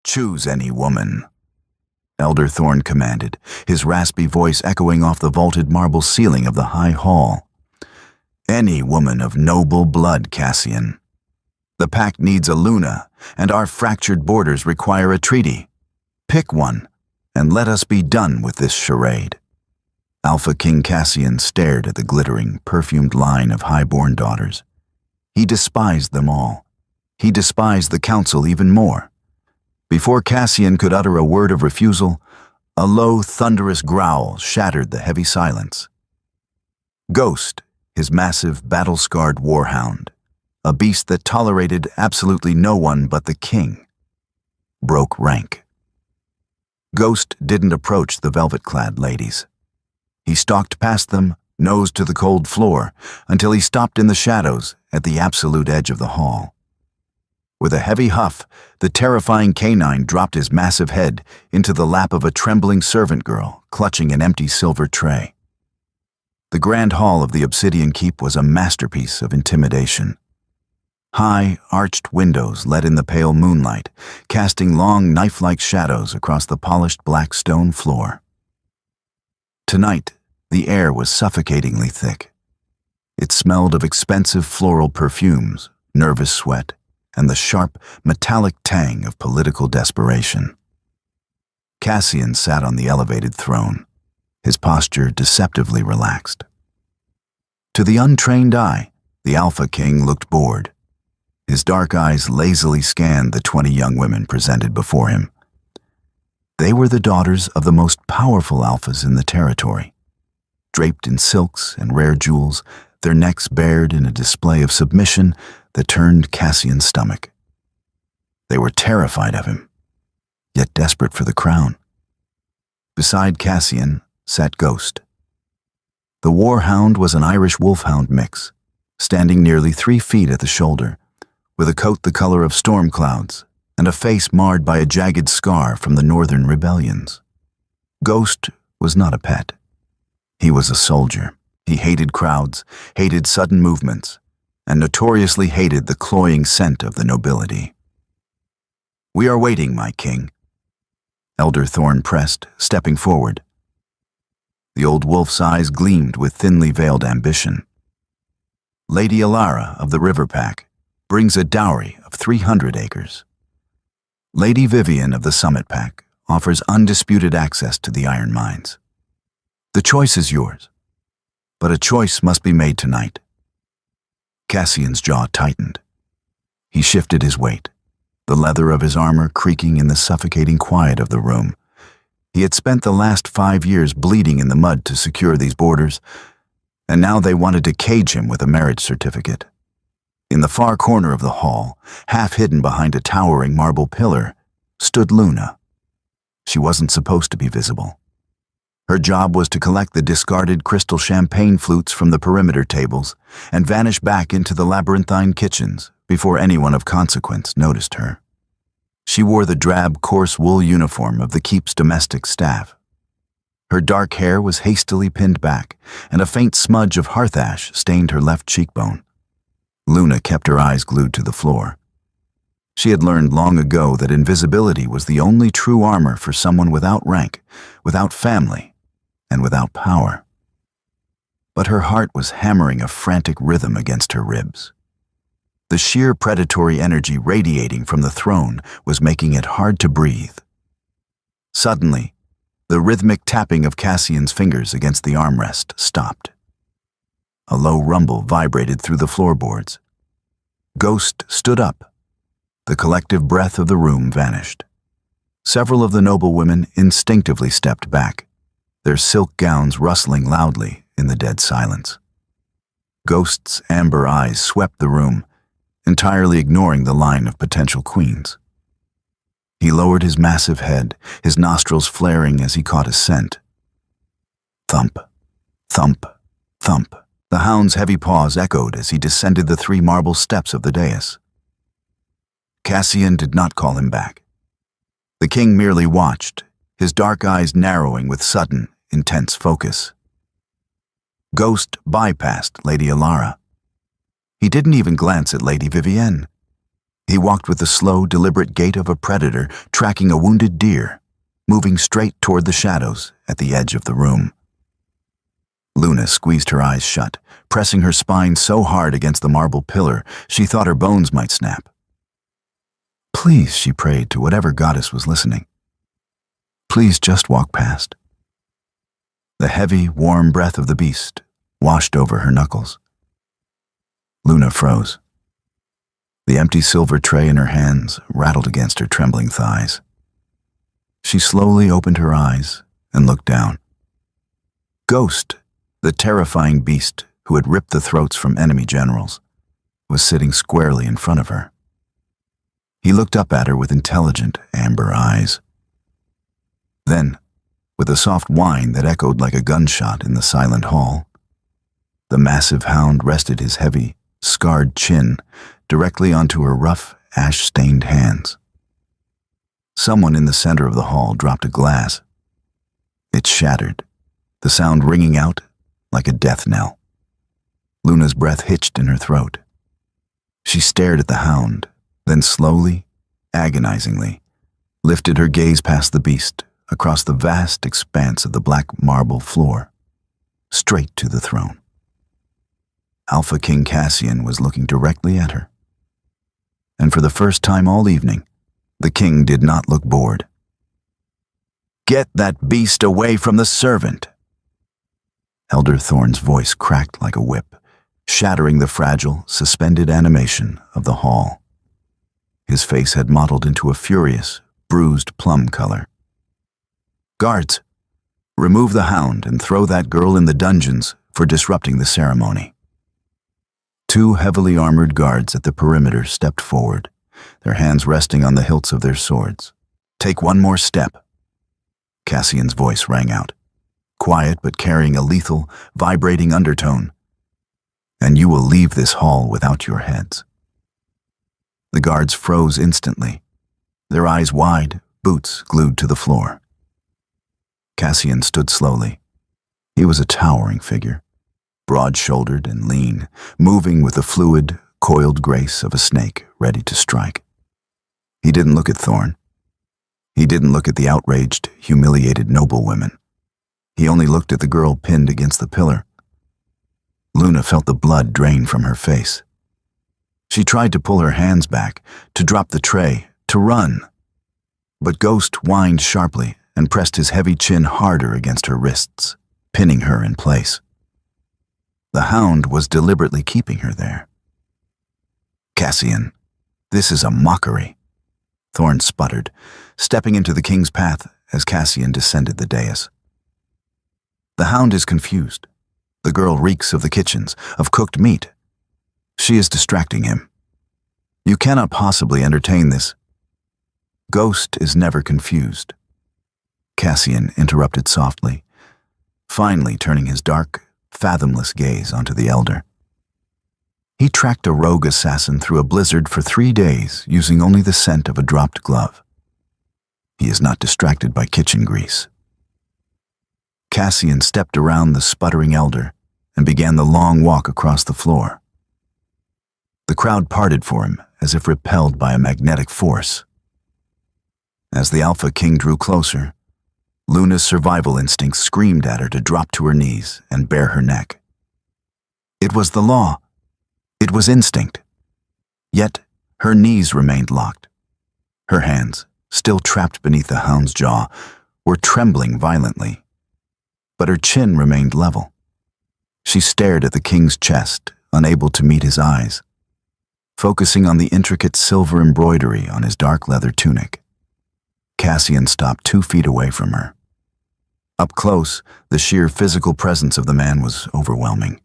Choose any woman, Elder Thorn commanded, his raspy voice echoing off the vaulted marble ceiling of the high hall. Any woman of noble blood, Cassian. The pact needs a Luna, and our fractured borders require a treaty. Pick one, and let us be done with this charade. Alpha King Cassian stared at the glittering, perfumed line of high-born daughters. He despised them all. He despised the council even more. Before Cassian could utter a word of refusal, a low, thunderous growl shattered the heavy silence. Ghost, his massive, battle-scarred warhound, a beast that tolerated absolutely no one but the king, broke rank. Ghost didn't approach the velvet-clad ladies. He stalked past them, nose to the cold floor, until he stopped in the shadows at the absolute edge of the hall. With a heavy huff, the terrifying canine dropped his massive head into the lap of a trembling servant girl clutching an empty silver tray. The grand hall of the Obsidian Keep was a masterpiece of intimidation. High, arched windows let in the pale moonlight, casting long, knife-like shadows across the polished black stone floor. Tonight, the air was suffocatingly thick. It smelled of expensive floral perfumes, nervous sweat, and the sharp, metallic tang of political desperation. Cassian sat on the elevated throne, his posture deceptively relaxed. To the untrained eye, the Alpha King looked bored. His dark eyes lazily scanned the 20 young women presented before him. They were the daughters of the most powerful alphas in the territory. Draped in silks and rare jewels, their necks bared in a display of submission that turned Cassian's stomach. They were terrified of him, yet desperate for the crown. Beside Cassian sat Ghost. The warhound was an Irish wolfhound mix, standing nearly 3 feet at the shoulder, with a coat the color of storm clouds and a face marred by a jagged scar from the northern rebellions. Ghost was not a pet. He was a soldier. He hated crowds, hated sudden movements, and notoriously hated the cloying scent of the nobility. "We are waiting, my king," Elder Thorn pressed, stepping forward. The old wolf's eyes gleamed with thinly veiled ambition. "Lady Alara of the River Pack brings a dowry of 300 acres. Lady Vivian of the Summit Pack offers undisputed access to the iron mines. The choice is yours, but a choice must be made tonight." Cassian's jaw tightened. He shifted his weight, the leather of his armor creaking in the suffocating quiet of the room. He had spent the last 5 years bleeding in the mud to secure these borders, and now they wanted to cage him with a marriage certificate. In the far corner of the hall, half hidden behind a towering marble pillar, stood Luna. She wasn't supposed to be visible. Her job was to collect the discarded crystal champagne flutes from the perimeter tables and vanish back into the labyrinthine kitchens before anyone of consequence noticed her. She wore the drab, coarse wool uniform of the keep's domestic staff. Her dark hair was hastily pinned back, and a faint smudge of hearth ash stained her left cheekbone. Luna kept her eyes glued to the floor. She had learned long ago that invisibility was the only true armor for someone without rank, without family, and without power. But her heart was hammering a frantic rhythm against her ribs. The sheer predatory energy radiating from the throne was making it hard to breathe. Suddenly, the rhythmic tapping of Cassian's fingers against the armrest stopped. A low rumble vibrated through the floorboards. Ghost stood up. The collective breath of the room vanished. Several of the noble women instinctively stepped back, their silk gowns rustling loudly in the dead silence. Ghost's amber eyes swept the room, entirely ignoring the line of potential queens. He lowered his massive head, his nostrils flaring as he caught a scent. Thump, thump, thump. The hound's heavy paws echoed as he descended the 3 marble steps of the dais. Cassian did not call him back. The king merely watched, his dark eyes narrowing with sudden, intense focus. Ghost bypassed Lady Alara. He didn't even glance at Lady Vivienne. He walked with the slow, deliberate gait of a predator tracking a wounded deer, moving straight toward the shadows at the edge of the room. Luna squeezed her eyes shut, pressing her spine so hard against the marble pillar she thought her bones might snap. Please, she prayed to whatever goddess was listening. Please just walk past. The heavy, warm breath of the beast washed over her knuckles. Luna froze. The empty silver tray in her hands rattled against her trembling thighs. She slowly opened her eyes and looked down. Ghost, the terrifying beast who had ripped the throats from enemy generals, was sitting squarely in front of her. He looked up at her with intelligent, amber eyes. Then, with a soft whine that echoed like a gunshot in the silent hall, the massive hound rested his heavy, scarred chin directly onto her rough, ash-stained hands. Someone in the center of the hall dropped a glass. It shattered, the sound ringing out like a death knell. Luna's breath hitched in her throat. She stared at the hound, then slowly, agonizingly, lifted her gaze past the beast, across the vast expanse of the black marble floor, straight to the throne. Alpha King Cassian was looking directly at her. And for the first time all evening, the king did not look bored. "Get that beast away from the servant!" Elder Thorne's voice cracked like a whip, shattering the fragile, suspended animation of the hall. His face had mottled into a furious, bruised plum color. "Guards, remove the hound and throw that girl in the dungeons for disrupting the ceremony." Two heavily armored guards at the perimeter stepped forward, their hands resting on the hilts of their swords. "Take one more step." Cassian's voice rang out, quiet but carrying a lethal, vibrating undertone. "And you will leave this hall without your heads." The guards froze instantly, their eyes wide, boots glued to the floor. Cassian stood slowly. He was a towering figure, broad-shouldered and lean, moving with the fluid, coiled grace of a snake ready to strike. He didn't look at Thorne. He didn't look at the outraged, humiliated noblewomen. He only looked at the girl pinned against the pillar. Luna felt the blood drain from her face. She tried to pull her hands back, to drop the tray, to run. But Ghost whined sharply and pressed his heavy chin harder against her wrists, pinning her in place. The hound was deliberately keeping her there. "Cassian, this is a mockery," Thorne sputtered, stepping into the king's path as Cassian descended the dais. "The hound is confused. The girl reeks of the kitchens, of cooked meat. She is distracting him. You cannot possibly entertain this." "Ghost is never confused," Cassian interrupted softly, finally turning his dark, fathomless gaze onto the elder. He tracked a rogue assassin through a blizzard for 3 days using only the scent of a dropped glove. He is not distracted by kitchen grease. Cassian stepped around the sputtering elder and began the long walk across the floor. The crowd parted for him as if repelled by a magnetic force. As the Alpha King drew closer, Luna's survival instinct screamed at her to drop to her knees and bare her neck. It was the law. It was instinct. Yet her knees remained locked. Her hands, still trapped beneath the hound's jaw, were trembling violently. But her chin remained level. She stared at the king's chest, unable to meet his eyes, focusing on the intricate silver embroidery on his dark leather tunic. Cassian stopped 2 feet away from her. Up close, the sheer physical presence of the man was overwhelming.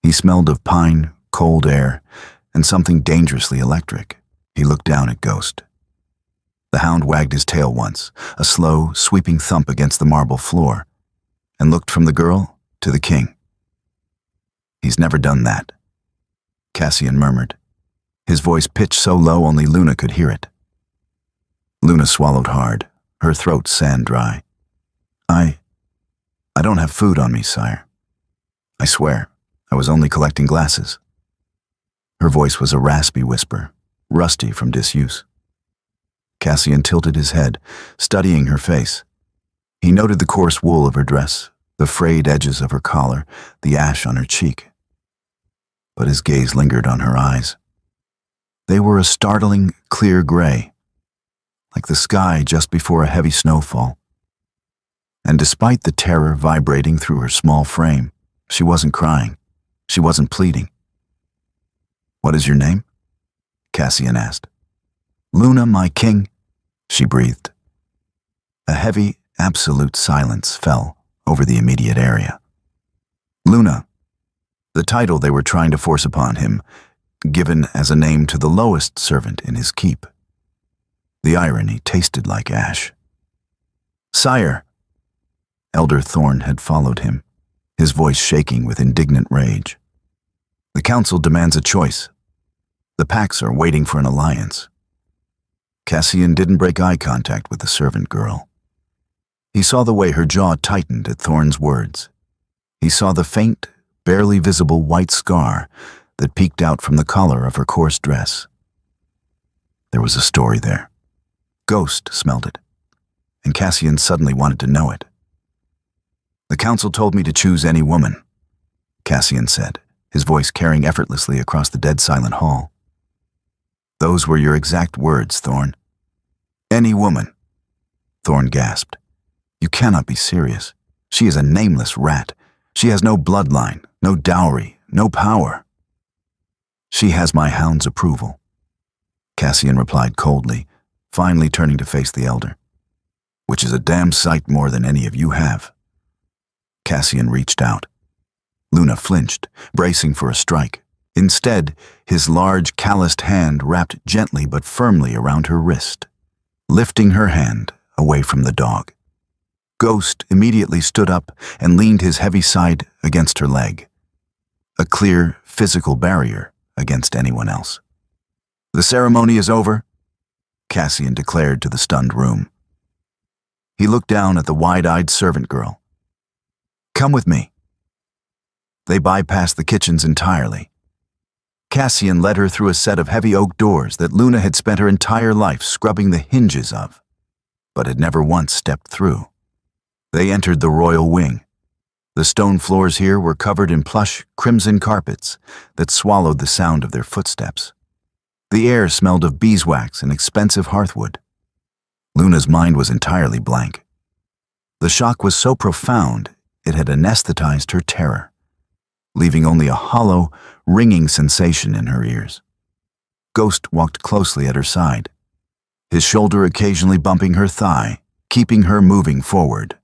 He smelled of pine, cold air, and something dangerously electric. He looked down at Ghost. The hound wagged his tail once, a slow, sweeping thump against the marble floor, and looked from the girl to the king. "He's never done that," Cassian murmured, his voice pitched so low only Luna could hear it. Luna swallowed hard, her throat sand dry. I don't have food on me, sire. I swear, I was only collecting glasses." Her voice was a raspy whisper, rusty from disuse. Cassian tilted his head, studying her face. He noted the coarse wool of her dress, the frayed edges of her collar, the ash on her cheek. But his gaze lingered on her eyes. They were a startling, clear gray, like the sky just before a heavy snowfall. And despite the terror vibrating through her small frame, she wasn't crying. She wasn't pleading. "What is your name?" Cassian asked. "Luna, my king," she breathed. A heavy, absolute silence fell over the immediate area. Luna, the title they were trying to force upon him, given as a name to the lowest servant in his keep. The irony tasted like ash. "Sire." Elder Thorn had followed him, his voice shaking with indignant rage. "The council demands a choice. The packs are waiting for an alliance." Cassian didn't break eye contact with the servant girl. He saw the way her jaw tightened at Thorn's words. He saw the faint, barely visible white scar that peeked out from the collar of her coarse dress. There was a story there. Ghost smelled it, and Cassian suddenly wanted to know it. "The council told me to choose any woman," Cassian said, his voice carrying effortlessly across the dead silent hall. "Those were your exact words, Thorn." "Any woman," Thorn gasped. "You cannot be serious. She is a nameless rat. She has no bloodline, no dowry, no power." "She has my hound's approval," Cassian replied coldly, finally turning to face the elder. "Which is a damn sight more than any of you have." Cassian reached out. Luna flinched, bracing for a strike. Instead, his large, calloused hand wrapped gently but firmly around her wrist, lifting her hand away from the dog. Ghost immediately stood up and leaned his heavy side against her leg, a clear, physical barrier against anyone else. "The ceremony is over," Cassian declared to the stunned room. He looked down at the wide-eyed servant girl. "Come with me." They bypassed the kitchens entirely. Cassian led her through a set of heavy oak doors that Luna had spent her entire life scrubbing the hinges of, but had never once stepped through. They entered the royal wing. The stone floors here were covered in plush, crimson carpets that swallowed the sound of their footsteps. The air smelled of beeswax and expensive hearthwood. Luna's mind was entirely blank. The shock was so profound it had anesthetized her terror, leaving only a hollow, ringing sensation in her ears. Ghost walked closely at her side, his shoulder occasionally bumping her thigh, keeping her moving forward.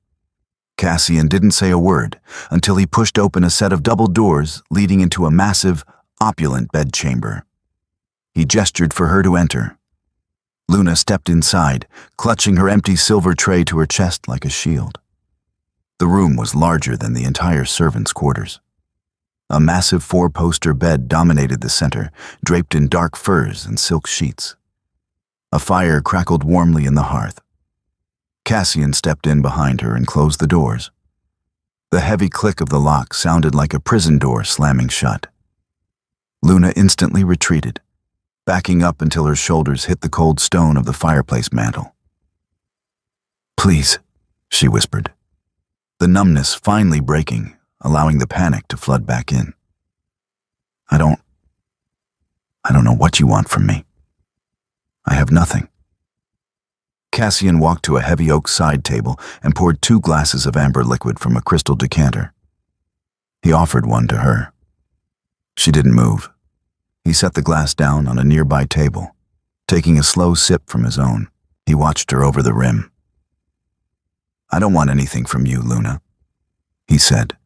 Cassian didn't say a word until he pushed open a set of double doors leading into a massive, opulent bedchamber. He gestured for her to enter. Luna stepped inside, clutching her empty silver tray to her chest like a shield. The room was larger than the entire servants' quarters. A massive four-poster bed dominated the center, draped in dark furs and silk sheets. A fire crackled warmly in the hearth. Cassian stepped in behind her and closed the doors. The heavy click of the lock sounded like a prison door slamming shut. Luna instantly retreated, backing up until her shoulders hit the cold stone of the fireplace mantel. "Please," she whispered, the numbness finally breaking, allowing the panic to flood back in. I don't know what you want from me. I have nothing." Cassian walked to a heavy oak side table and poured 2 glasses of amber liquid from a crystal decanter. He offered one to her. She didn't move. He set the glass down on a nearby table. Taking a slow sip from his own, he watched her over the rim. "I don't want anything from you, Luna," he said,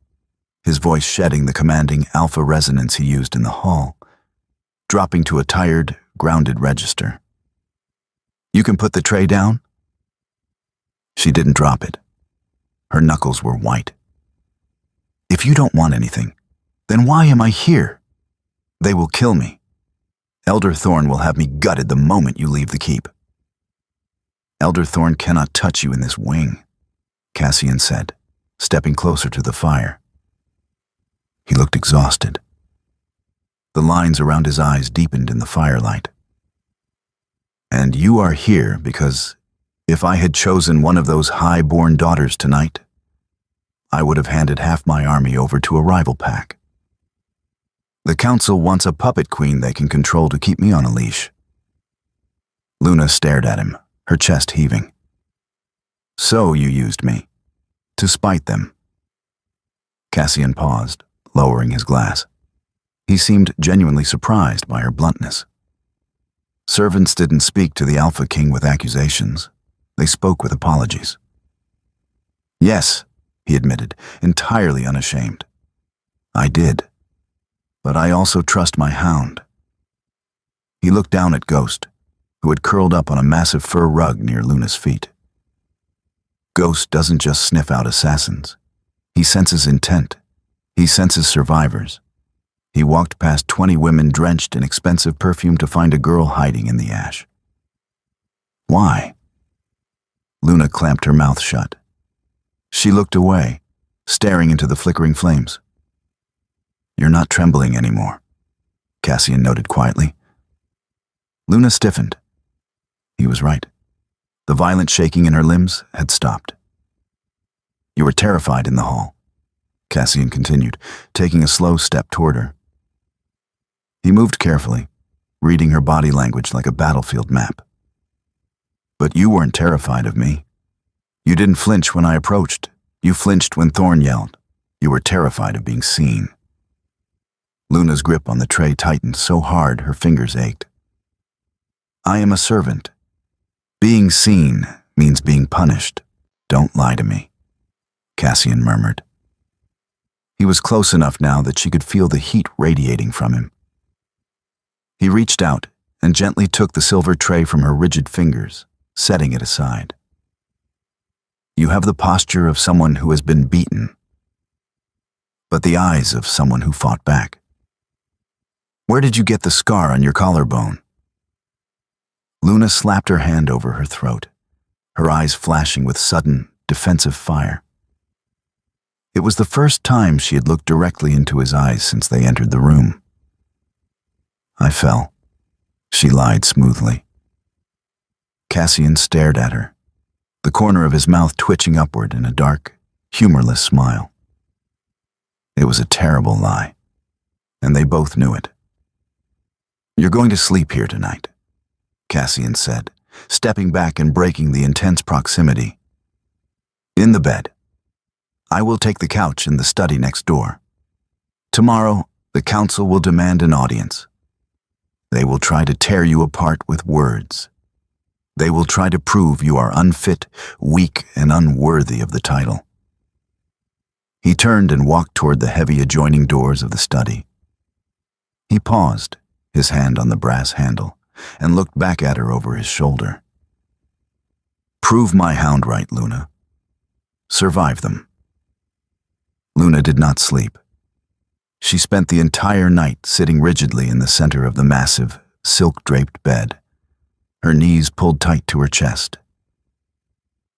his voice shedding the commanding alpha resonance he used in the hall, dropping to a tired, grounded register. "You can put the tray down?" She didn't drop it. Her knuckles were white. "If you don't want anything, then why am I here? They will kill me. Elder Thorn will have me gutted the moment you leave the keep." "Elder Thorn cannot touch you in this wing," Cassian said, stepping closer to the fire. He looked exhausted. The lines around his eyes deepened in the firelight. And you are here because if I had chosen one of those high-born daughters tonight, I would have handed half my army over to a rival pack. The council wants a puppet queen they can control to keep me on a leash. Luna stared at him, her chest heaving. So you used me, to spite them. Cassian paused, lowering his glass. He seemed genuinely surprised by her bluntness. Servants didn't speak to the Alpha King with accusations. They spoke with apologies. Yes, he admitted, entirely unashamed. I did. But I also trust my hound. He looked down at Ghost, who had curled up on a massive fur rug near Luna's feet. Ghost doesn't just sniff out assassins. He senses intent. He senses survivors. He walked past 20 women drenched in expensive perfume to find a girl hiding in the ash. Why? Luna clamped her mouth shut. She looked away, staring into the flickering flames. You're not trembling anymore, Cassian noted quietly. Luna stiffened. He was right. The violent shaking in her limbs had stopped. You were terrified in the hall, Cassian continued, taking a slow step toward her. He moved carefully, reading her body language like a battlefield map. But you weren't terrified of me. You didn't flinch when I approached. You flinched when Thorn yelled. You were terrified of being seen. Luna's grip on the tray tightened so hard her fingers ached. I am a servant. Being seen means being punished. Don't lie to me, Cassian murmured. He was close enough now that she could feel the heat radiating from him. He reached out and gently took the silver tray from her rigid fingers, setting it aside. You have the posture of someone who has been beaten, but the eyes of someone who fought back. Where did you get the scar on your collarbone? Luna slapped her hand over her throat, her eyes flashing with sudden, defensive fire. It was the first time she had looked directly into his eyes since they entered the room. I fell, she lied smoothly. Cassian stared at her, the corner of his mouth twitching upward in a dark, humorless smile. It was a terrible lie, and they both knew it. You're going to sleep here tonight, Cassian said, stepping back and breaking the intense proximity. In the bed. I will take the couch in the study next door. Tomorrow, the council will demand an audience. They will try to tear you apart with words. They will try to prove you are unfit, weak, and unworthy of the title. He turned and walked toward the heavy adjoining doors of the study. He paused, his hand on the brass handle, and looked back at her over his shoulder. Prove my hound right, Luna. Survive them. Luna did not sleep. She spent the entire night sitting rigidly in the center of the massive, silk-draped bed, her knees pulled tight to her chest.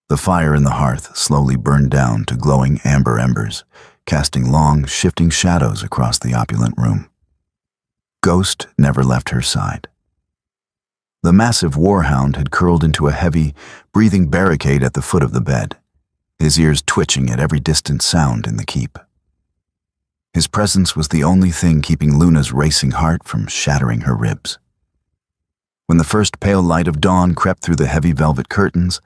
The fire in the hearth slowly burned down to glowing amber embers, casting long, shifting shadows across the opulent room. Ghost never left her side. The massive warhound had curled into a heavy, breathing barricade at the foot of the bed, his ears twitching at every distant sound in the keep. His presence was the only thing keeping Luna's racing heart from shattering her ribs. When the first pale light of dawn crept through the heavy velvet curtains,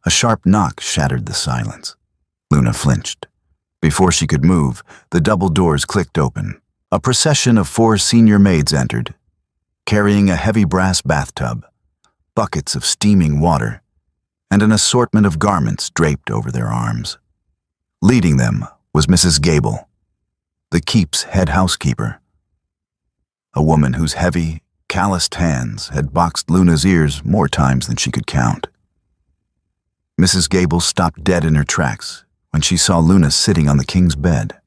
a sharp knock shattered the silence. Luna flinched. Before she could move, the double doors clicked open. A procession of 4 senior maids entered, carrying a heavy brass bathtub, buckets of steaming water, and an assortment of garments draped over their arms. Leading them was Mrs. Gable, the keep's head housekeeper, a woman whose heavy, calloused hands had boxed Luna's ears more times than she could count. Mrs. Gable stopped dead in her tracks when she saw Luna sitting on the king's bed.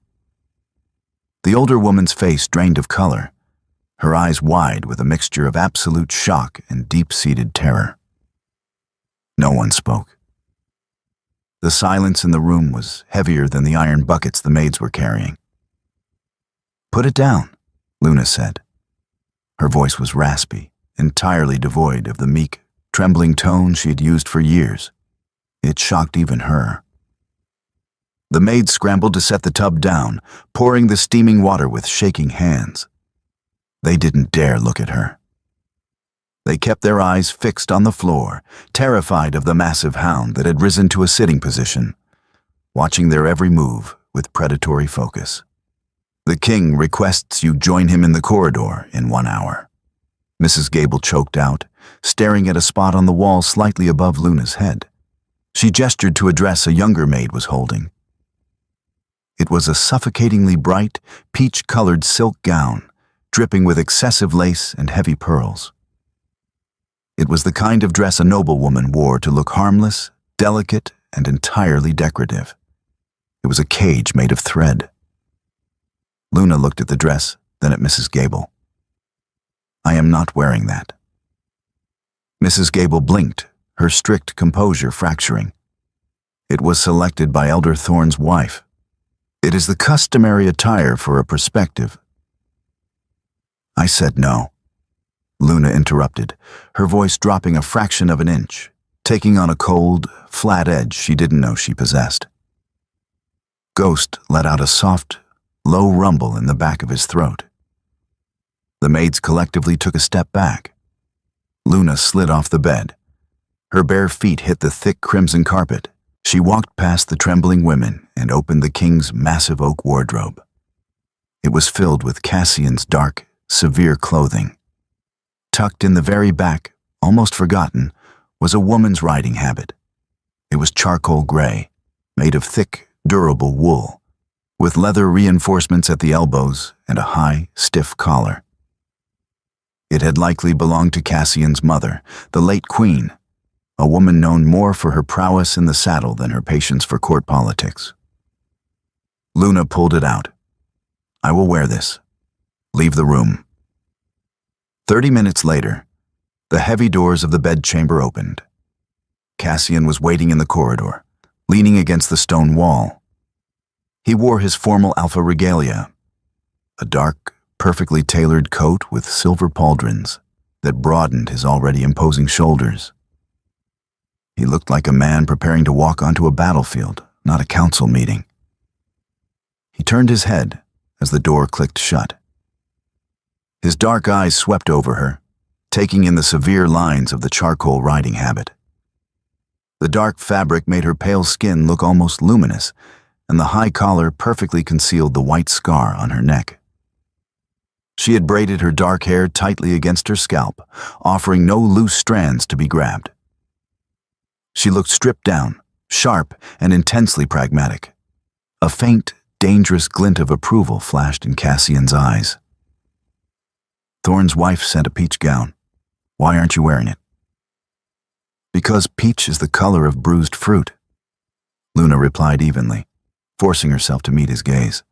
The older woman's face drained of color, her eyes wide with a mixture of absolute shock and deep-seated terror. No one spoke. The silence in the room was heavier than the iron buckets the maids were carrying. Put it down, Luna said. Her voice was raspy, entirely devoid of the meek, trembling tone she had used for years. It shocked even her. The maid scrambled to set the tub down, pouring the steaming water with shaking hands. They didn't dare look at her. They kept their eyes fixed on the floor, terrified of the massive hound that had risen to a sitting position, watching their every move with predatory focus. "The king requests you join him in the corridor in 1 hour." Mrs. Gable choked out, staring at a spot on the wall slightly above Luna's head. She gestured to a dress a younger maid was holding. It was a suffocatingly bright, peach-colored silk gown, dripping with excessive lace and heavy pearls. It was the kind of dress a noblewoman wore to look harmless, delicate, and entirely decorative. It was a cage made of thread. Luna looked at the dress, then at Mrs. Gable. "I am not wearing that." Mrs. Gable blinked, her strict composure fracturing. It was selected by Elder Thorne's wife. "It is the customary attire for a prospective." "I said no," Luna interrupted, her voice dropping a fraction of an inch, taking on a cold, flat edge she didn't know she possessed. Ghost let out a soft, low rumble in the back of his throat. The maids collectively took a step back. Luna slid off the bed. Her bare feet hit the thick crimson carpet. She walked past the trembling women and opened the king's massive oak wardrobe. It was filled with Cassian's dark, severe clothing. Tucked in the very back, almost forgotten, was a woman's riding habit. It was charcoal gray, made of thick, durable wool, with leather reinforcements at the elbows and a high, stiff collar. It had likely belonged to Cassian's mother, the late queen, a woman known more for her prowess in the saddle than her patience for court politics. Luna pulled it out. "I will wear this. Leave the room." 30 minutes later, the heavy doors of the bedchamber opened. Cassian was waiting in the corridor, leaning against the stone wall. He wore his formal alpha regalia, a dark, perfectly tailored coat with silver pauldrons that broadened his already imposing shoulders. He looked like a man preparing to walk onto a battlefield, not a council meeting. He turned his head as the door clicked shut. His dark eyes swept over her, taking in the severe lines of the charcoal riding habit. The dark fabric made her pale skin look almost luminous, and the high collar perfectly concealed the white scar on her neck. She had braided her dark hair tightly against her scalp, offering no loose strands to be grabbed. She looked stripped down, sharp and intensely pragmatic. A faint, dangerous glint of approval flashed in Cassian's eyes. "Thorne's wife sent a peach gown. Why aren't you wearing it?" "Because peach is the color of bruised fruit," Luna replied evenly, forcing herself to meet his gaze.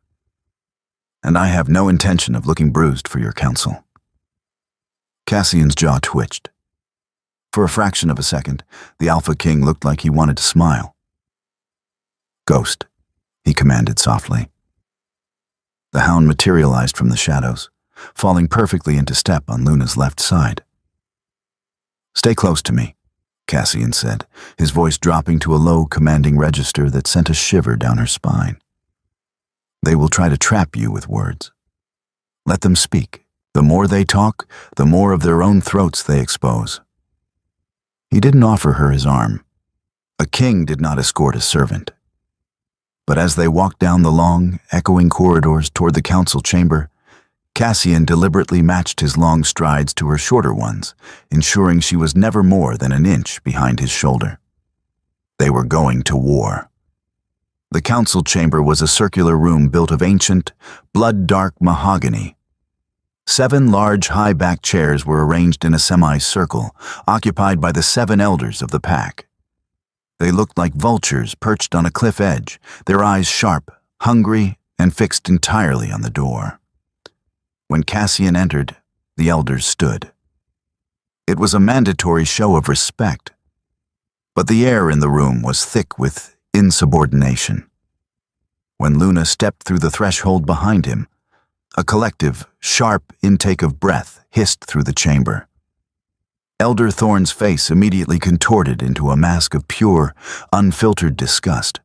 "And I have no intention of looking bruised for your counsel." Cassian's jaw twitched. For a fraction of a second, the Alpha King looked like he wanted to smile. "Ghost," he commanded softly. The hound materialized from the shadows, falling perfectly into step on Luna's left side. "Stay close to me," Cassian said, his voice dropping to a low, commanding register that sent a shiver down her spine. "They will try to trap you with words. Let them speak. The more they talk, the more of their own throats they expose." He didn't offer her his arm. A king did not escort a servant. But as they walked down the long, echoing corridors toward the council chamber, Cassian deliberately matched his long strides to her shorter ones, ensuring she was never more than an inch behind his shoulder. They were going to war. The council chamber was a circular room built of ancient, blood-dark mahogany. 7 large, high-backed chairs were arranged in a semicircle, occupied by the 7 elders of the pack. They looked like vultures perched on a cliff edge, their eyes sharp, hungry, and fixed entirely on the door. When Cassian entered, the elders stood. It was a mandatory show of respect, but the air in the room was thick with insubordination. When Luna stepped through the threshold behind him, a collective, sharp intake of breath hissed through the chamber. Elder Thorn's face immediately contorted into a mask of pure, unfiltered disgust.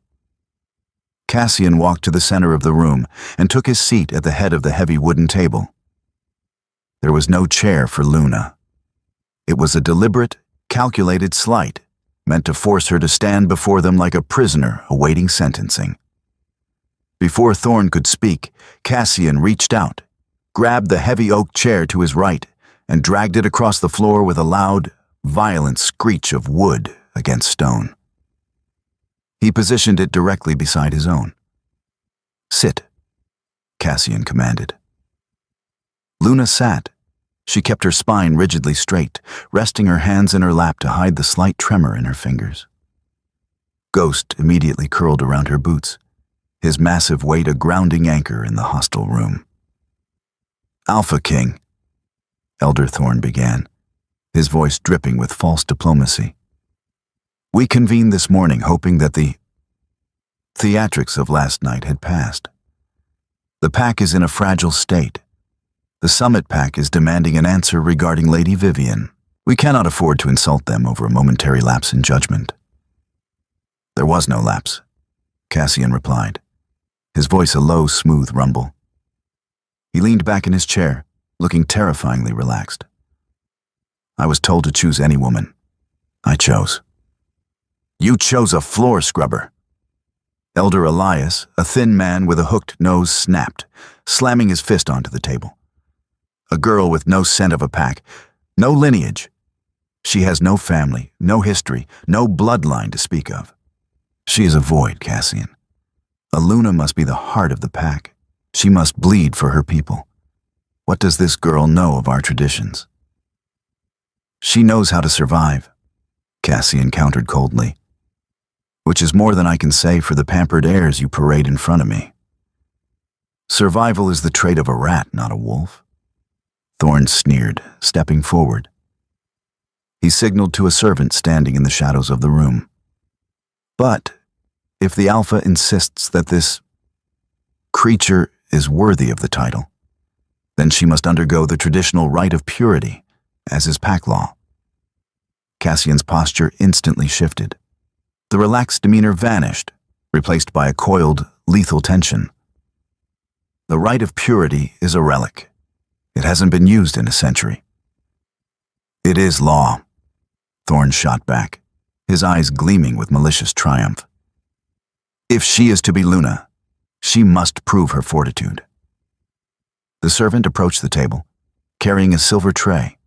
Cassian walked to the center of the room and took his seat at the head of the heavy wooden table. There was no chair for Luna. It was a deliberate, calculated slight, meant to force her to stand before them like a prisoner awaiting sentencing. Before Thorn could speak, Cassian reached out, grabbed the heavy oak chair to his right, and dragged it across the floor with a loud, violent screech of wood against stone. He positioned it directly beside his own. "Sit," Cassian commanded. Luna sat. She kept her spine rigidly straight, resting her hands in her lap to hide the slight tremor in her fingers. Ghost immediately curled around her boots, his massive weight a grounding anchor in the hostile room. "Alpha King," Elder Thorn began, his voice dripping with false diplomacy. "We convened this morning hoping that the theatrics of last night had passed. The pack is in a fragile state. The Summit pack is demanding an answer regarding Lady Vivian. We cannot afford to insult them over a momentary lapse in judgment." "There was no lapse," Cassian replied, his voice a low, smooth rumble. He leaned back in his chair, looking terrifyingly relaxed. "I was told to choose any woman. I chose." "You chose a floor scrubber." Elder Elias, a thin man with a hooked nose, snapped, slamming his fist onto the table. "A girl with no scent of a pack, no lineage. She has no family, no history, no bloodline to speak of. She is a void, Cassian. A Luna must be the heart of the pack. She must bleed for her people. What does this girl know of our traditions?" "She knows how to survive," Cassian countered coldly, "which is more than I can say for the pampered airs you parade in front of me. Survival is the trait of a rat, not a wolf." Thorn sneered, stepping forward. He signaled to a servant standing in the shadows of the room. "But if the Alpha insists that this creature is worthy of the title, then she must undergo the traditional rite of purity, as is pack law." Cassian's posture instantly shifted. The relaxed demeanor vanished, replaced by a coiled, lethal tension. "The rite of purity is a relic. It hasn't been used in a century." "It is law," Thorn shot back, his eyes gleaming with malicious triumph. "If she is to be Luna, she must prove her fortitude." The servant approached the table, carrying a silver tray.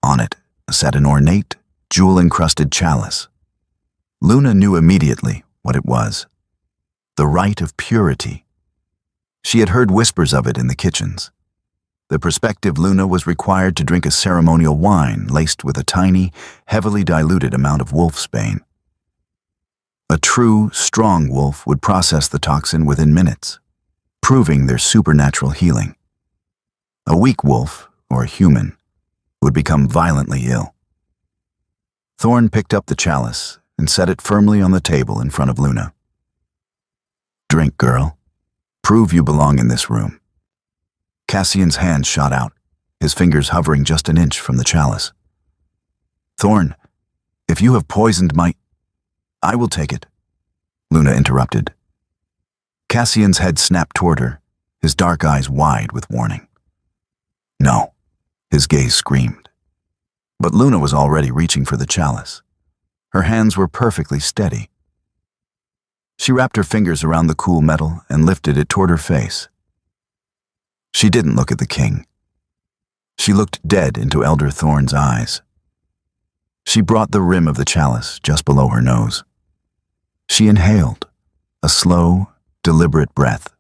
On it sat an ornate, jewel-encrusted chalice. Luna knew immediately what it was. The rite of purity. She had heard whispers of it in the kitchens. The prospective Luna was required to drink a ceremonial wine laced with a tiny, heavily diluted amount of wolfsbane. A true, strong wolf would process the toxin within minutes, proving their supernatural healing. A weak wolf, or a human, would become violently ill. Thorn picked up the chalice and set it firmly on the table in front of Luna. "Drink, girl. Prove you belong in this room." Cassian's hand shot out, his fingers hovering just an inch from the chalice. "Thorn, if you have poisoned my—" "I will take it," Luna interrupted. Cassian's head snapped toward her, his dark eyes wide with warning. "No," his gaze screamed. But Luna was already reaching for the chalice. Her hands were perfectly steady. She wrapped her fingers around the cool metal and lifted it toward her face. She didn't look at the king. She looked dead into Elder Thorn's eyes. She brought the rim of the chalice just below her nose. She inhaled, a slow, deliberate breath.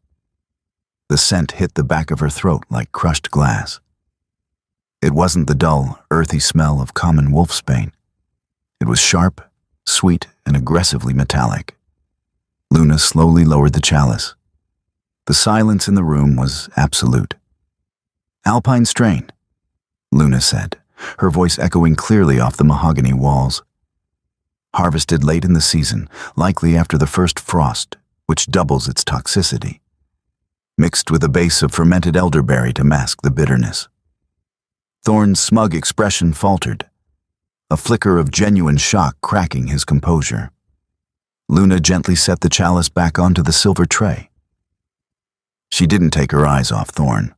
The scent hit the back of her throat like crushed glass. It wasn't the dull, earthy smell of common wolfsbane. It was sharp, sweet, and aggressively metallic. Luna slowly lowered the chalice. The silence in the room was absolute. "Alpine strain," Luna said, her voice echoing clearly off the mahogany walls. "Harvested late in the season, likely after the first frost, which doubles its toxicity. Mixed with a base of fermented elderberry to mask the bitterness." Thorn's smug expression faltered, a flicker of genuine shock cracking his composure. Luna gently set the chalice back onto the silver tray. She didn't take her eyes off Thorn.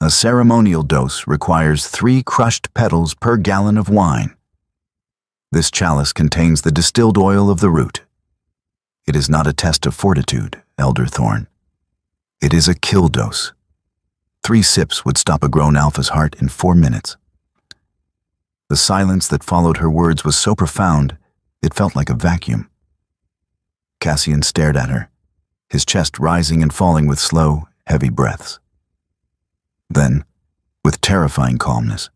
A ceremonial dose requires 3 crushed petals per gallon of wine. This chalice contains the distilled oil of the root. It is not a test of fortitude, Elder Thorn. It is a kill dose. 3 sips would stop a grown alpha's heart in 4 minutes. The silence that followed her words was so profound, it felt like a vacuum. Cassian stared at her, his chest rising and falling with slow, heavy breaths. Then, with terrifying calmness,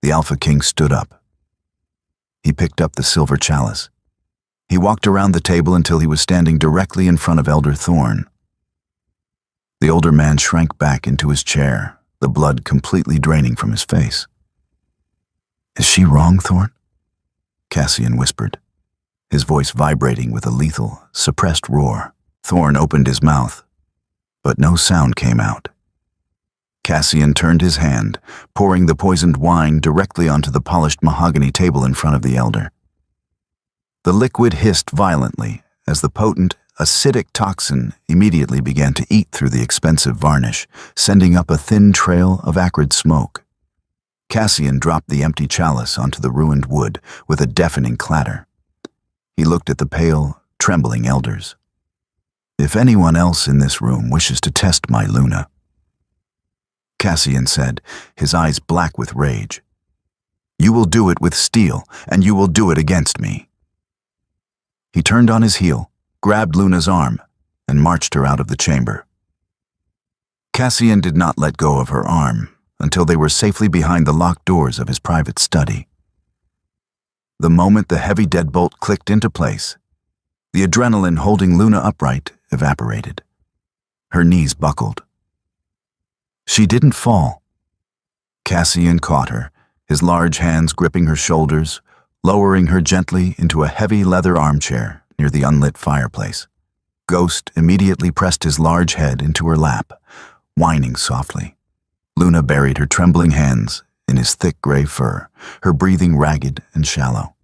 the Alpha King stood up. He picked up the silver chalice. He walked around the table until he was standing directly in front of Elder Thorn. The older man shrank back into his chair, the blood completely draining from his face. "Is she wrong, Thorn?" Cassian whispered, his voice vibrating with a lethal, suppressed roar. Thorn opened his mouth, but no sound came out. Cassian turned his hand, pouring the poisoned wine directly onto the polished mahogany table in front of the elder. The liquid hissed violently as the potent, acidic toxin immediately began to eat through the expensive varnish, sending up a thin trail of acrid smoke. Cassian dropped the empty chalice onto the ruined wood with a deafening clatter. He looked at the pale, trembling elders. "If anyone else in this room wishes to test my Luna," Cassian said, his eyes black with rage, "you will do it with steel, and you will do it against me." He turned on his heel, grabbed Luna's arm, and marched her out of the chamber. Cassian did not let go of her arm until they were safely behind the locked doors of his private study. The moment the heavy deadbolt clicked into place, the adrenaline holding Luna upright evaporated. Her knees buckled. She didn't fall. Cassian caught her, his large hands gripping her shoulders, lowering her gently into a heavy leather armchair near the unlit fireplace. Ghost immediately pressed his large head into her lap, whining softly. Luna buried her trembling hands in his thick gray fur, her breathing ragged and shallow.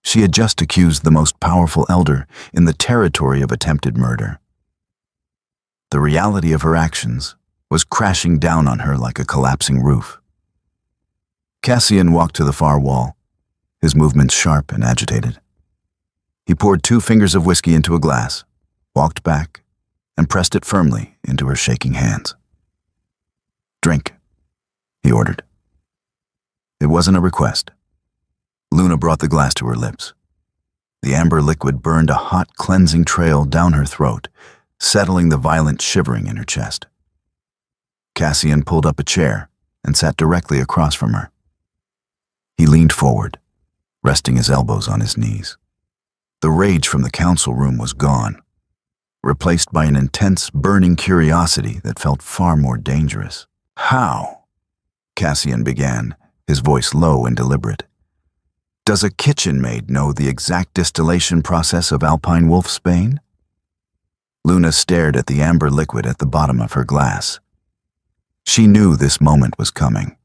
She had just accused the most powerful elder in the territory of attempted murder. The reality of her actions was crashing down on her like a collapsing roof. Cassian walked to the far wall, his movements sharp and agitated. He poured 2 fingers of whiskey into a glass, walked back, and pressed it firmly into her shaking hands. "Drink," he ordered. It wasn't a request. Luna brought the glass to her lips. The amber liquid burned a hot, cleansing trail down her throat, settling the violent shivering in her chest. Cassian pulled up a chair and sat directly across from her. He leaned forward, resting his elbows on his knees. The rage from the council room was gone, replaced by an intense, burning curiosity that felt far more dangerous. "How?" Cassian began, his voice low and deliberate. "Does a kitchen maid know the exact distillation process of Alpine wolfsbane?" Luna stared at the amber liquid at the bottom of her glass. She knew this moment was coming.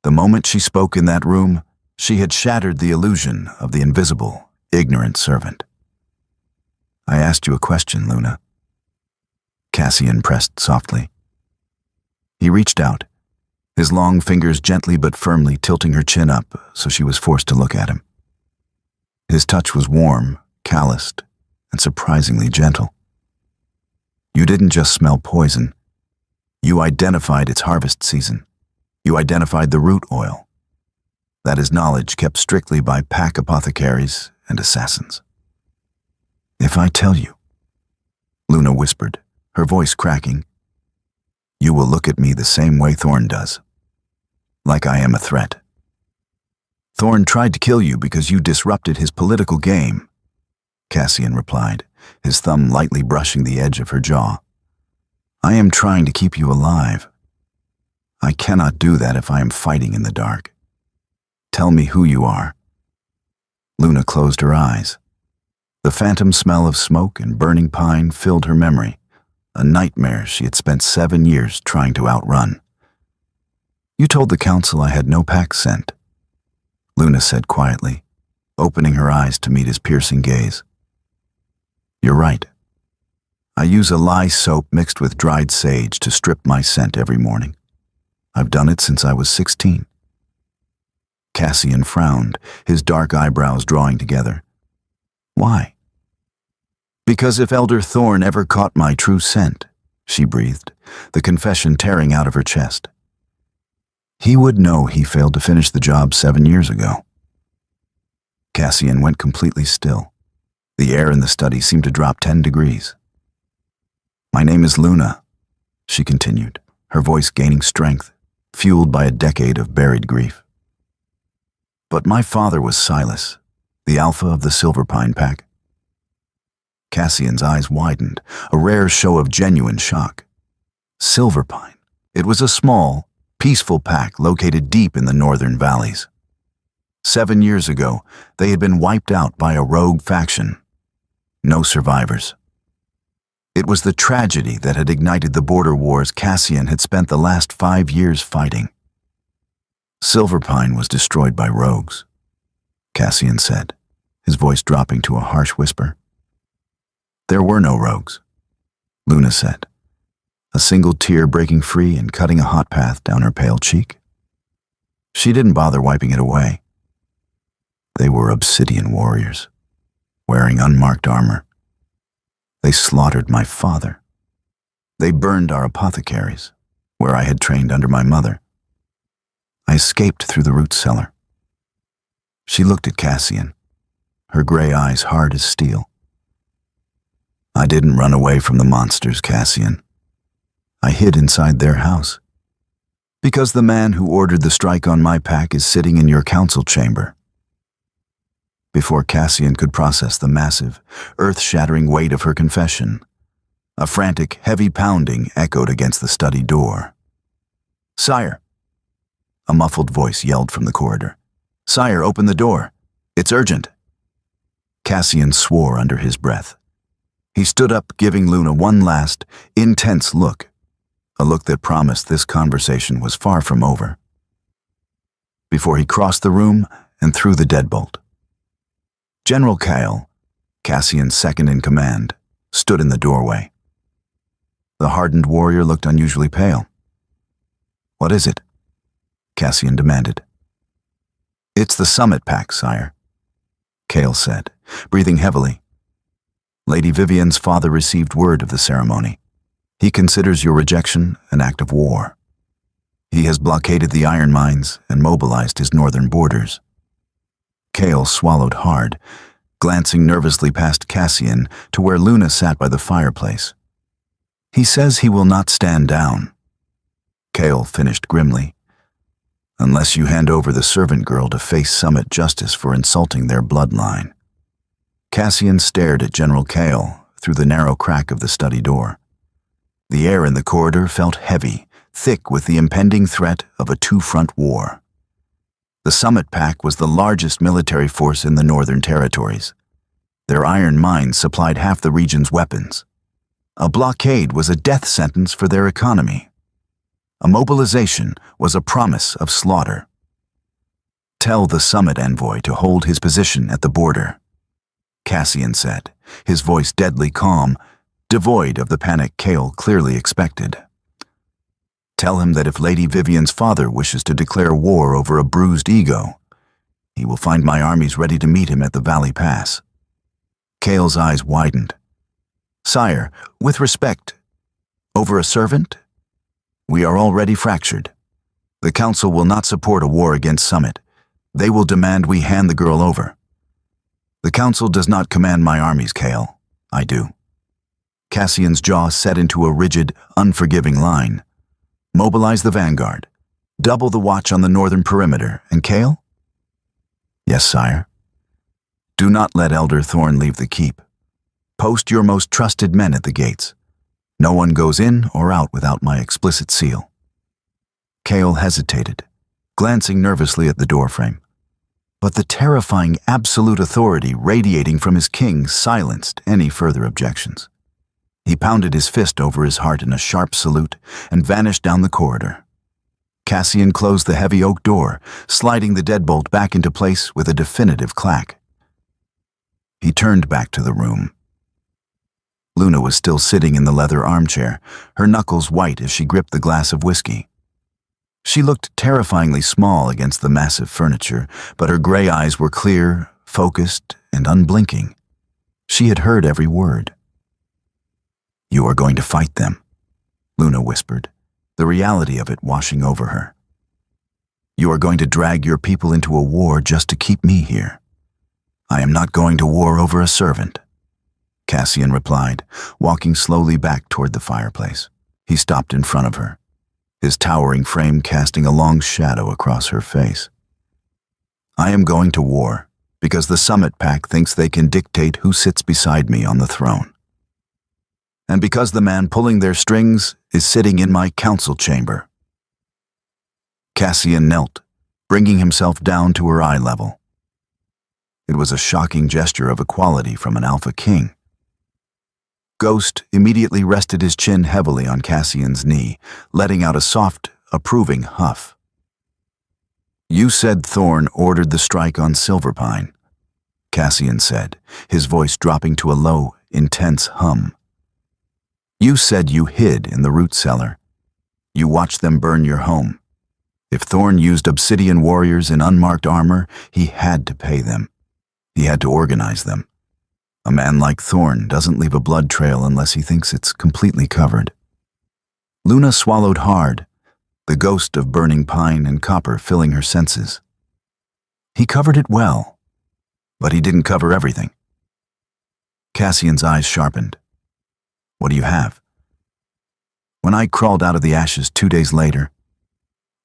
The moment she spoke in that room, she had shattered the illusion of the invisible, ignorant servant. "I asked you a question, Luna." Cassian pressed softly. He reached out, his long fingers gently but firmly tilting her chin up so she was forced to look at him. His touch was warm, calloused, and surprisingly gentle. "You didn't just smell poison. You identified its harvest season. You identified the root oil. That is knowledge kept strictly by pack apothecaries and assassins." "If I tell you," Luna whispered, her voice cracking, "you will look at me the same way Thorn does, like I am a threat. Thorn tried to kill you because you disrupted his political game," Cassian replied, his thumb lightly brushing the edge of her jaw. "I am trying to keep you alive. I cannot do that if I am fighting in the dark. Tell me who you are." Luna closed her eyes. The phantom smell of smoke and burning pine filled her memory, a nightmare she had spent 7 years trying to outrun. You told the council I had no pack scent, Luna said quietly, opening her eyes to meet his piercing gaze. You're right. I use a lye soap mixed with dried sage to strip my scent every morning. I've done it since I was 16. Cassian frowned, his dark eyebrows drawing together. Why? Because if Elder Thorn ever caught my true scent, she breathed, the confession tearing out of her chest, he would know he failed to finish the job 7 years ago. Cassian went completely still. The air in the study seemed to drop 10 degrees. My name is Luna, she continued, her voice gaining strength, fueled by a decade of buried grief. But my father was Silas, the alpha of the Silverpine Pack. Cassian's eyes widened, a rare show of genuine shock. Silverpine. It was a small, peaceful pack located deep in the northern valleys. 7 years ago, they had been wiped out by a rogue faction. No survivors. It was the tragedy that had ignited the border wars Cassian had spent the last 5 years fighting. Silverpine was destroyed by rogues, Cassian said, his voice dropping to a harsh whisper. There were no rogues, Luna said, a single tear breaking free and cutting a hot path down her pale cheek. She didn't bother wiping it away. They were obsidian warriors, wearing unmarked armor. They slaughtered my father. They burned our apothecaries, where I had trained under my mother. I escaped through the root cellar. She looked at Cassian, her gray eyes hard as steel. I didn't run away from the monsters, Cassian. I hid inside their house. Because the man who ordered the strike on my pack is sitting in your council chamber. Before Cassian could process the massive, earth-shattering weight of her confession, a frantic, heavy pounding echoed against the study door. Sire! A muffled voice yelled from the corridor. Sire, open the door. It's urgent. Cassian swore under his breath. He stood up, giving Luna one last, intense look, a look that promised this conversation was far from over. Before he crossed the room and threw the deadbolt. General Kyle, Cassian's second in command, stood in the doorway. The hardened warrior looked unusually pale. What is it? Cassian demanded. It's the Summit Pack, sire, Kale said, breathing heavily. Lady Vivian's father received word of the ceremony. He considers your rejection an act of war. He has blockaded the iron mines and mobilized his northern borders. Kale swallowed hard, glancing nervously past Cassian to where Luna sat by the fireplace. He says he will not stand down. Kale finished grimly. Unless you hand over the servant girl to face Summit justice for insulting their bloodline. Cassian stared at General Kale through the narrow crack of the study door. The air in the corridor felt heavy, thick with the impending threat of a two-front war. The Summit Pack was the largest military force in the Northern Territories. Their iron mines supplied half the region's weapons. A blockade was a death sentence for their economy. A mobilization was a promise of slaughter. Tell the Summit envoy to hold his position at the border, Cassian said, his voice deadly calm, devoid of the panic Kale clearly expected. Tell him that if Lady Vivian's father wishes to declare war over a bruised ego, he will find my armies ready to meet him at the Valley Pass. Kale's eyes widened. Sire, with respect, over a servant? We are already fractured. The Council will not support a war against Summit. They will demand we hand the girl over. The Council does not command my armies, Kale. I do. Cassian's jaw set into a rigid, unforgiving line. Mobilize the vanguard. Double the watch on the northern perimeter. And Kale? Yes, sire. Do not let Elder Thorn leave the keep. Post your most trusted men at the gates. No one goes in or out without my explicit seal. Kale hesitated, glancing nervously at the doorframe. But the terrifying absolute authority radiating from his king silenced any further objections. He pounded his fist over his heart in a sharp salute and vanished down the corridor. Cassian closed the heavy oak door, sliding the deadbolt back into place with a definitive clack. He turned back to the room. Luna was still sitting in the leather armchair, her knuckles white as she gripped the glass of whiskey. She looked terrifyingly small against the massive furniture, but her gray eyes were clear, focused, and unblinking. She had heard every word. "You are going to fight them," Luna whispered, the reality of it washing over her. "You are going to drag your people into a war just to keep me here. I am not going to war over a servant," Cassian replied, walking slowly back toward the fireplace. He stopped in front of her, his towering frame casting a long shadow across her face. "I am going to war because the Summit Pack thinks they can dictate who sits beside me on the throne. And because the man pulling their strings is sitting in my council chamber." Cassian knelt, bringing himself down to her eye level. It was a shocking gesture of equality from an alpha king. Ghost immediately rested his chin heavily on Cassian's knee, letting out a soft, approving huff. "You said Thorn ordered the strike on Silverpine," Cassian said, his voice dropping to a low, intense hum. "You said you hid in the root cellar. You watched them burn your home. If Thorn used obsidian warriors in unmarked armor, he had to pay them. He had to organize them. A man like Thorn doesn't leave a blood trail unless he thinks it's completely covered." Luna swallowed hard, the ghost of burning pine and copper filling her senses. He covered it well, but he didn't cover everything. Cassian's eyes sharpened. "What do you have?" "When I crawled out of the ashes 2 days later,"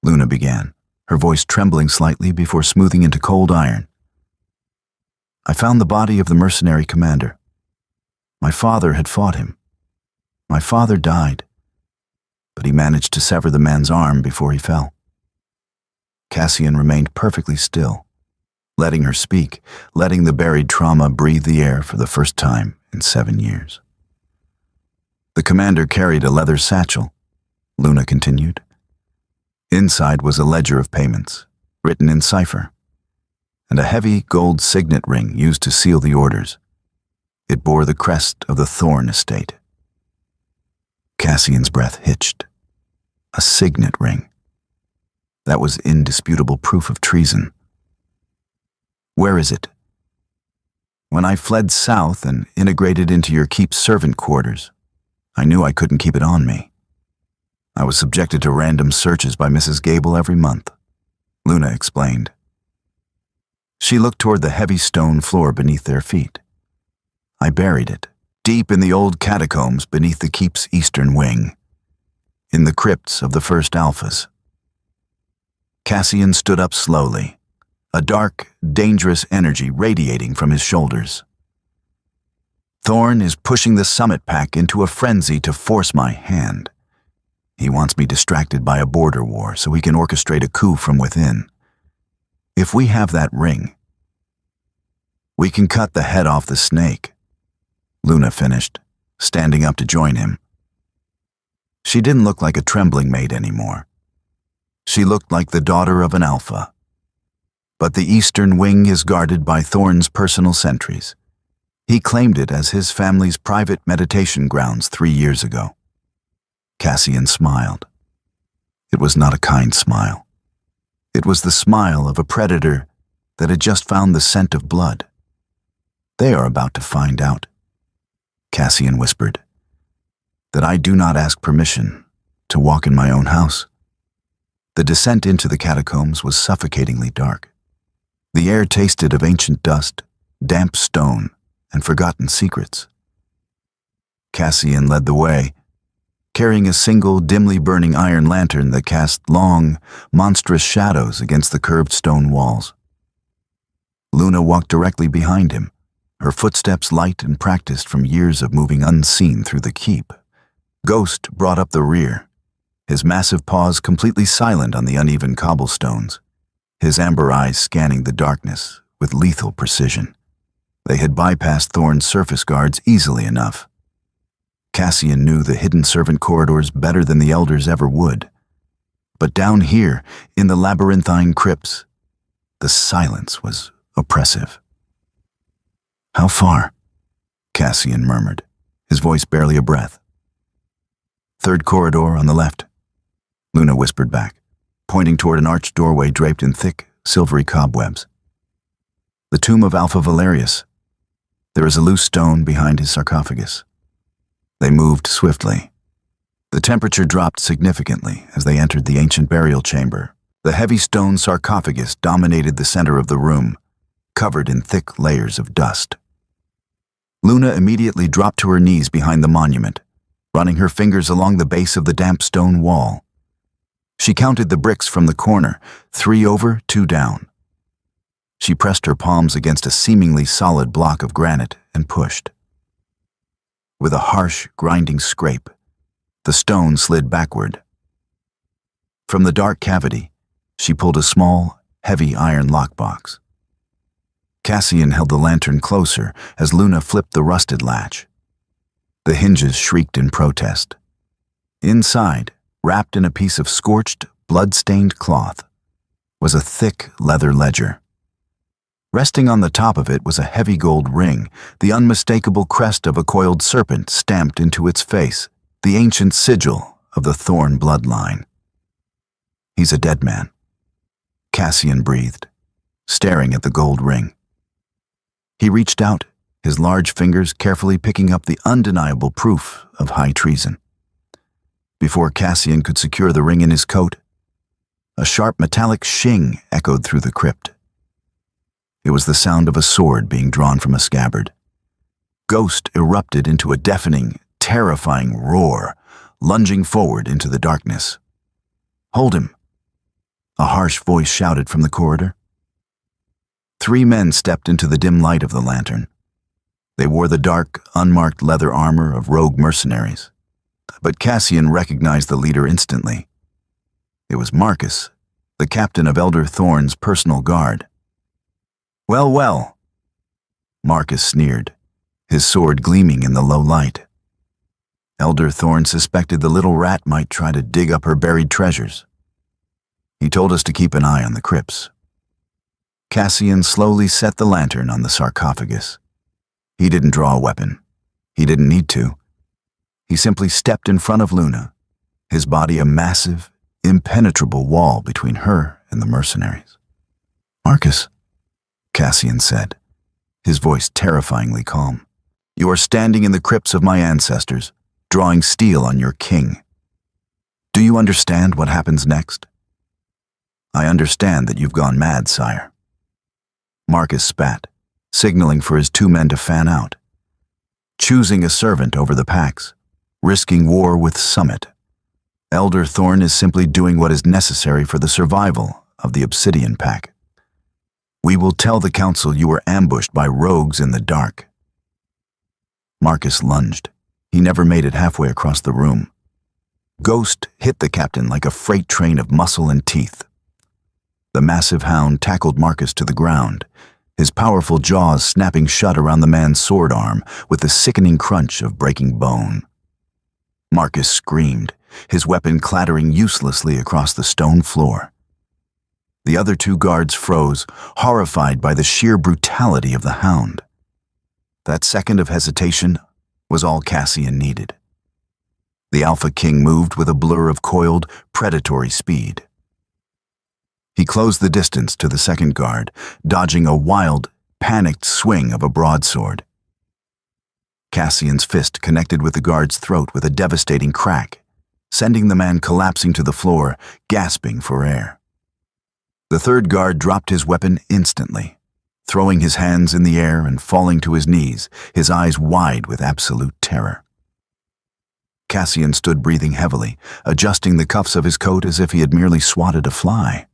Luna began, her voice trembling slightly before smoothing into cold iron, "I found the body of the mercenary commander. My father had fought him. My father died, but he managed to sever the man's arm before he fell." Cassian remained perfectly still, letting her speak, letting the buried trauma breathe the air for the first time in 7 years. "The commander carried a leather satchel," Luna continued. "Inside was a ledger of payments, written in cipher, and a heavy gold signet ring used to seal the orders. It bore the crest of the Thorn estate." Cassian's breath hitched. A signet ring. That was indisputable proof of treason. "Where is it?" "When I fled south and integrated into your keep's servant quarters, I knew I couldn't keep it on me. I was subjected to random searches by Mrs. Gable every month," Luna explained. She looked toward the heavy stone floor beneath their feet. "I buried it, deep in the old catacombs beneath the keep's eastern wing, in the crypts of the first alphas." Cassian stood up slowly, a dark, dangerous energy radiating from his shoulders. "Thorn is pushing the Summit Pack into a frenzy to force my hand. He wants me distracted by a border war so he can orchestrate a coup from within. If we have that ring, we can cut the head off the snake," Luna finished, standing up to join him. She didn't look like a trembling maid anymore. She looked like the daughter of an alpha. But the eastern wing is guarded by Thorn's personal sentries. He claimed it as his family's private meditation grounds 3 years ago. Cassian smiled. It was not a kind smile. It was the smile of a predator that had just found the scent of blood. "They are about to find out," Cassian whispered, "that I do not ask permission to walk in my own house." The descent into the catacombs was suffocatingly dark. The air tasted of ancient dust, damp stone, and forgotten secrets. Cassian led the way, carrying a single dimly burning iron lantern that cast long, monstrous shadows against the curved stone walls. Luna walked directly behind him, her footsteps light and practiced from years of moving unseen through the keep. Ghost brought up the rear, his massive paws completely silent on the uneven cobblestones, his amber eyes scanning the darkness with lethal precision. They had bypassed Thorn's surface guards easily enough. Cassian knew the hidden servant corridors better than the elders ever would. But down here, in the labyrinthine crypts, the silence was oppressive. "How far?" Cassian murmured, his voice barely a breath. "Third corridor on the left," Luna whispered back, pointing toward an arched doorway draped in thick, silvery cobwebs. "The tomb of Alpha Valerius. There is a loose stone behind his sarcophagus." They moved swiftly. The temperature dropped significantly as they entered the ancient burial chamber. The heavy stone sarcophagus dominated the center of the room, covered in thick layers of dust. Luna immediately dropped to her knees behind the monument, running her fingers along the base of the damp stone wall. She counted the bricks from the corner, 3 over, 2 down. She pressed her palms against a seemingly solid block of granite and pushed. With a harsh, grinding scrape, the stone slid backward. From the dark cavity, she pulled a small, heavy iron lockbox. Cassian held the lantern closer as Luna flipped the rusted latch. The hinges shrieked in protest. Inside, wrapped in a piece of scorched, blood-stained cloth, was a thick leather ledger. Resting on the top of it was a heavy gold ring, the unmistakable crest of a coiled serpent stamped into its face, the ancient sigil of the Thorn bloodline. "He's a dead man," Cassian breathed, staring at the gold ring. He reached out, his large fingers carefully picking up the undeniable proof of high treason. Before Cassian could secure the ring in his coat, a sharp metallic shing echoed through the crypt. It was the sound of a sword being drawn from a scabbard. Ghost erupted into a deafening, terrifying roar, lunging forward into the darkness. "Hold him!" a harsh voice shouted from the corridor. 3 men stepped into the dim light of the lantern. They wore the dark, unmarked leather armor of rogue mercenaries. But Cassian recognized the leader instantly. It was Marcus, the captain of Elder Thorn's personal guard. "Well, well," Marcus sneered, his sword gleaming in the low light. Elder Thorn suspected the little rat might try to dig up her buried treasures. "He told us to keep an eye on the crypts." Cassian slowly set the lantern on the sarcophagus. He didn't draw a weapon. He didn't need to. He simply stepped in front of Luna, his body a massive, impenetrable wall between her and the mercenaries. "Marcus," Cassian said, his voice terrifyingly calm, "you are standing in the crypts of my ancestors, drawing steel on your king. Do you understand what happens next?" "I understand that you've gone mad, sire." Marcus spat, signaling for his 2 men to fan out. Choosing a servant over the packs, risking war with Summit. Elder Thorn is simply doing what is necessary for the survival of the Obsidian Pack. "We will tell the council you were ambushed by rogues in the dark." Marcus lunged. He never made it halfway across the room. Ghost hit the captain like a freight train of muscle and teeth. The massive hound tackled Marcus to the ground, his powerful jaws snapping shut around the man's sword arm with the sickening crunch of breaking bone. Marcus screamed, his weapon clattering uselessly across the stone floor. The other 2 guards froze, horrified by the sheer brutality of the hound. That second of hesitation was all Cassian needed. The Alpha King moved with a blur of coiled, predatory speed. He closed the distance to the second guard, dodging a wild, panicked swing of a broadsword. Cassian's fist connected with the guard's throat with a devastating crack, sending the man collapsing to the floor, gasping for air. The third guard dropped his weapon instantly, throwing his hands in the air and falling to his knees, his eyes wide with absolute terror. Cassian stood breathing heavily, adjusting the cuffs of his coat as if he had merely swatted a fly.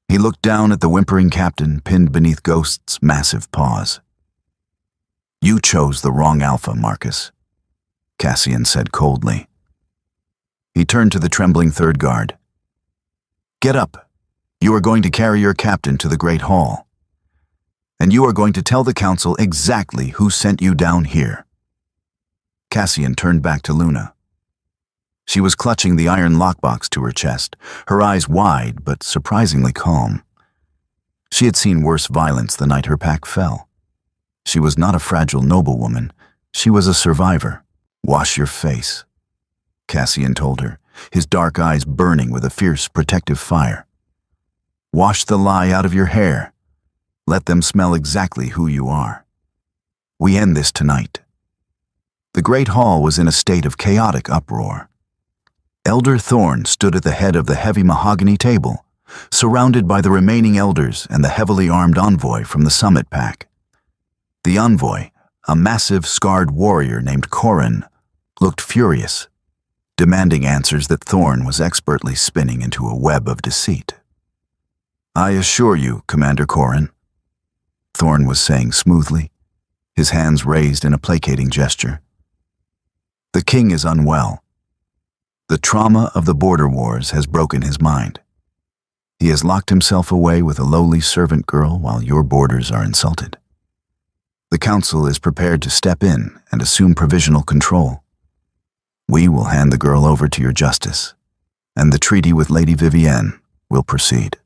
He looked down at the whimpering captain pinned beneath Ghost's massive paws. "You chose the wrong Alpha, Marcus," Cassian said coldly. He turned to the trembling third guard. "Get up. You are going to carry your captain to the Great Hall. And you are going to tell the council exactly who sent you down here." Cassian turned back to Luna. She was clutching the iron lockbox to her chest, her eyes wide but surprisingly calm. She had seen worse violence the night her pack fell. She was not a fragile noblewoman. She was a survivor. "Wash your face," Cassian told her, his dark eyes burning with a fierce protective fire. "Wash the lie out of your hair. Let them smell exactly who you are. We end this tonight." The great hall was in a state of chaotic uproar. Elder Thorn stood at the head of the heavy mahogany table, surrounded by the remaining elders and the heavily armed envoy from the summit pack. The envoy, a massive, scarred warrior named Corin, looked furious, demanding answers that Thorn was expertly spinning into a web of deceit. "I assure you, Commander Corin," Thorn was saying smoothly, his hands raised in a placating gesture. "The king is unwell. The trauma of the border wars has broken his mind. He has locked himself away with a lowly servant girl while your borders are insulted. The council is prepared to step in and assume provisional control. We will hand the girl over to your justice, and the treaty with Lady Vivienne will proceed."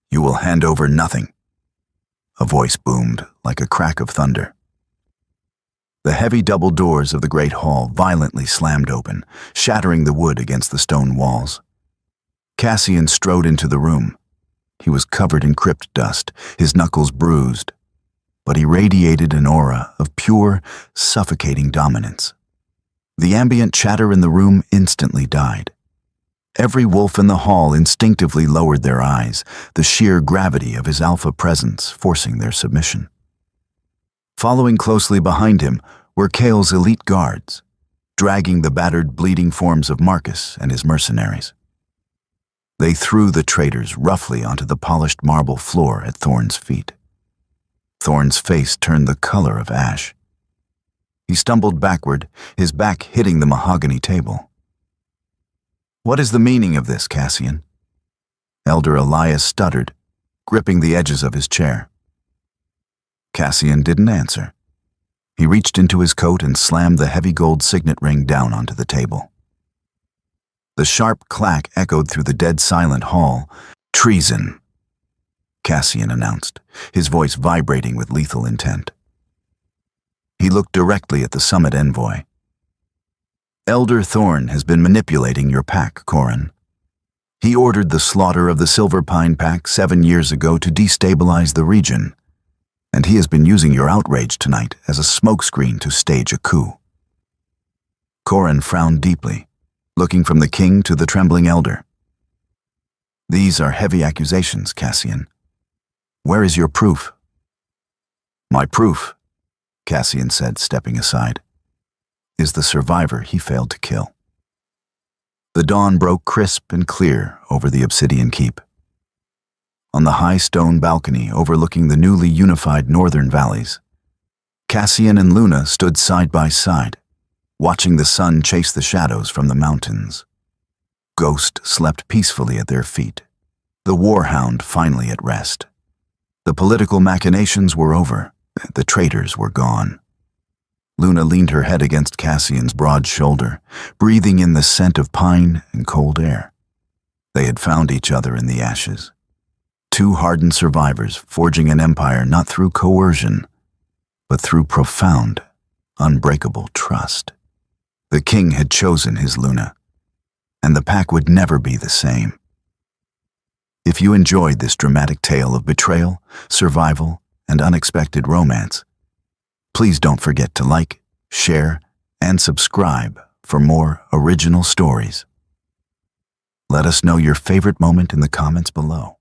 "You will hand over nothing," a voice boomed like a crack of thunder. The heavy double doors of the great hall violently slammed open, shattering the wood against the stone walls. Cassian strode into the room. He was covered in crypt dust, his knuckles bruised, but he radiated an aura of pure, suffocating dominance. The ambient chatter in the room instantly died. Every wolf in the hall instinctively lowered their eyes, the sheer gravity of his alpha presence forcing their submission. Following closely behind him were Kale's elite guards, dragging the battered, bleeding forms of Marcus and his mercenaries. They threw the traitors roughly onto the polished marble floor at Thorn's feet. Thorn's face turned the color of ash. He stumbled backward, his back hitting the mahogany table. "What is the meaning of this, Cassian?" Elder Elias stuttered, gripping the edges of his chair. Cassian didn't answer. He reached into his coat and slammed the heavy gold signet ring down onto the table. The sharp clack echoed through the dead silent hall. "Treason," Cassian announced, his voice vibrating with lethal intent. He looked directly at the summit envoy. "Elder Thorn has been manipulating your pack, Corin. He ordered the slaughter of the Silver Pine pack 7 years ago to destabilize the region, and he has been using your outrage tonight as a smokescreen to stage a coup." Corin frowned deeply, looking from the king to the trembling elder. "These are heavy accusations, Cassian. Where is your proof?" "My proof," Cassian said, stepping aside, "is the survivor he failed to kill." The dawn broke crisp and clear over the obsidian keep. On the high stone balcony overlooking the newly unified northern valleys, Cassian and Luna stood side by side, watching the sun chase the shadows from the mountains. Ghost slept peacefully at their feet, the war hound finally at rest. The political machinations were over. The traitors were gone. Luna leaned her head against Cassian's broad shoulder, breathing in the scent of pine and cold air. They had found each other in the ashes. Two hardened survivors forging an empire not through coercion, but through profound, unbreakable trust. The king had chosen his Luna, and the pack would never be the same. If you enjoyed this dramatic tale of betrayal, survival, and unexpected romance, please don't forget to like, share, and subscribe for more original stories. Let us know your favorite moment in the comments below.